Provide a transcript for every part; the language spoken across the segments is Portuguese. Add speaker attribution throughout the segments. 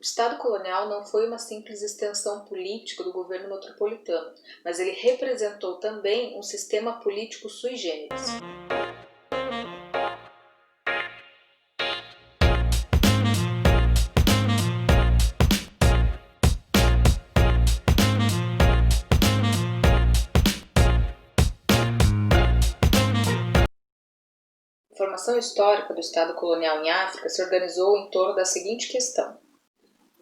Speaker 1: O Estado colonial não foi uma simples extensão política do governo metropolitano, mas ele representou também um sistema político sui generis. A formação histórica do Estado colonial em África se organizou em torno da seguinte questão: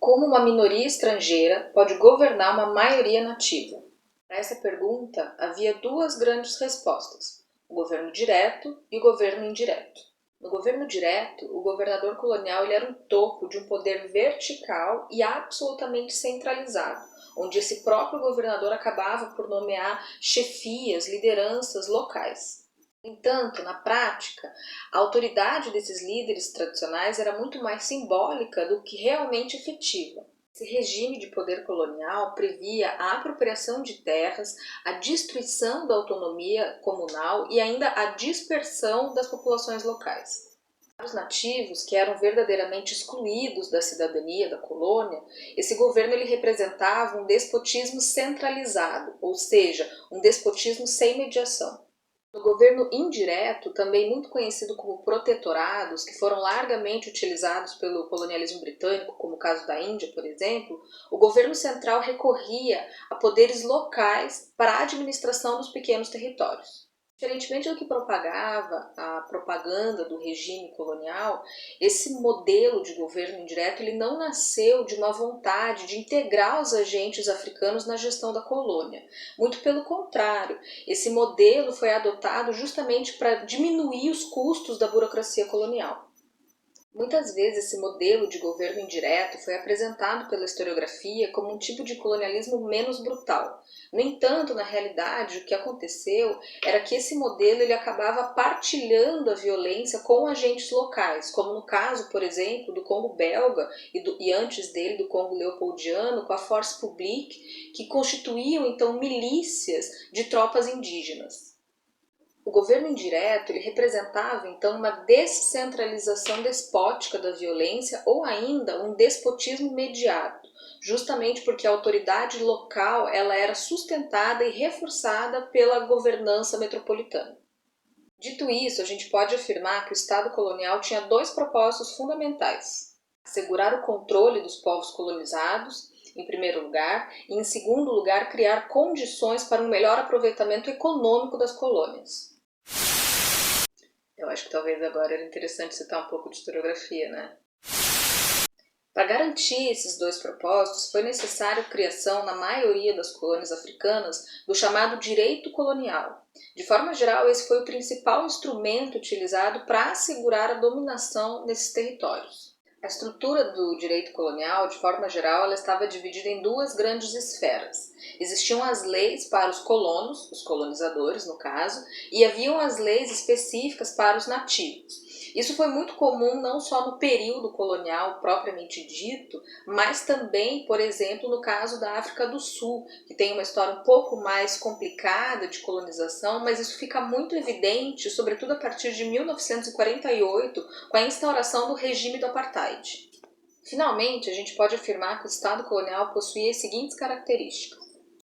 Speaker 1: como uma minoria estrangeira pode governar uma maioria nativa? Para essa pergunta, havia duas grandes respostas: o governo direto e o governo indireto. No governo direto, o governador colonial ele era um topo de um poder vertical e absolutamente centralizado, onde esse próprio governador acabava por nomear chefias, lideranças locais. No entanto, na prática, a autoridade desses líderes tradicionais era muito mais simbólica do que realmente efetiva. Esse regime de poder colonial previa a apropriação de terras, a destruição da autonomia comunal e ainda a dispersão das populações locais. Para os nativos, que eram verdadeiramente excluídos da cidadania da colônia, esse governo ele representava um despotismo centralizado, ou seja, um despotismo sem mediação. No governo indireto, também muito conhecido como protetorados, que foram largamente utilizados pelo colonialismo britânico, como o caso da Índia, por exemplo, o governo central recorria a poderes locais para a administração dos pequenos territórios. Diferentemente do que propagava a propaganda do regime colonial, esse modelo de governo indireto ele não nasceu de uma vontade de integrar os agentes africanos na gestão da colônia. Muito pelo contrário, esse modelo foi adotado justamente para diminuir os custos da burocracia colonial. Muitas vezes esse modelo de governo indireto foi apresentado pela historiografia como um tipo de colonialismo menos brutal. No entanto, na realidade, o que aconteceu era que esse modelo ele acabava partilhando a violência com agentes locais, como no caso, por exemplo, do Congo belga e antes dele do Congo leopoldiano, com a Force Publique, que constituíam então milícias de tropas indígenas. O governo indireto ele representava então uma descentralização despótica da violência ou ainda um despotismo mediado, justamente porque a autoridade local ela era sustentada e reforçada pela governança metropolitana. Dito isso, a gente pode afirmar que o Estado colonial tinha dois propósitos fundamentais: assegurar o controle dos povos colonizados, em primeiro lugar, e em segundo lugar, criar condições para um melhor aproveitamento econômico das colônias. Eu acho que talvez agora era interessante citar um pouco de historiografia, né? Para garantir esses dois propósitos, foi necessária a criação, na maioria das colônias africanas, do chamado direito colonial. De forma geral, esse foi o principal instrumento utilizado para assegurar a dominação nesses territórios. A estrutura do direito colonial, de forma geral, ela estava dividida em duas grandes esferas. Existiam as leis para os colonos, os colonizadores no caso, e haviam as leis específicas para os nativos. Isso foi muito comum não só no período colonial propriamente dito, mas também, por exemplo, no caso da África do Sul, que tem uma história um pouco mais complicada de colonização, mas isso fica muito evidente, sobretudo a partir de 1948, com a instauração do regime do apartheid. Finalmente, a gente pode afirmar que o Estado colonial possuía as seguintes características.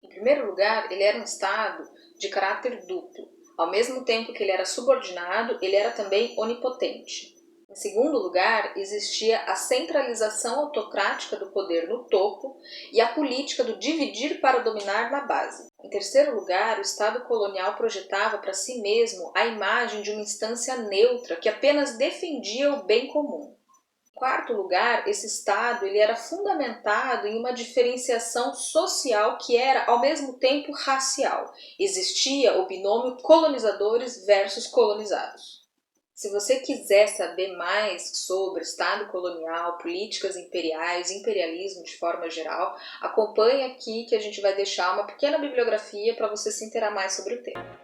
Speaker 1: Em primeiro lugar, ele era um Estado de caráter duplo. Ao mesmo tempo que ele era subordinado, ele era também onipotente. Em segundo lugar, existia a centralização autocrática do poder no topo e a política do dividir para dominar na base. Em terceiro lugar, o Estado colonial projetava para si mesmo a imagem de uma instância neutra que apenas defendia o bem comum. Em quarto lugar, esse Estado ele era fundamentado em uma diferenciação social que era, ao mesmo tempo, racial. Existia o binômio colonizadores versus colonizados. Se você quiser saber mais sobre Estado colonial, políticas imperiais, imperialismo de forma geral, acompanhe aqui que a gente vai deixar uma pequena bibliografia para você se inteirar mais sobre o tema.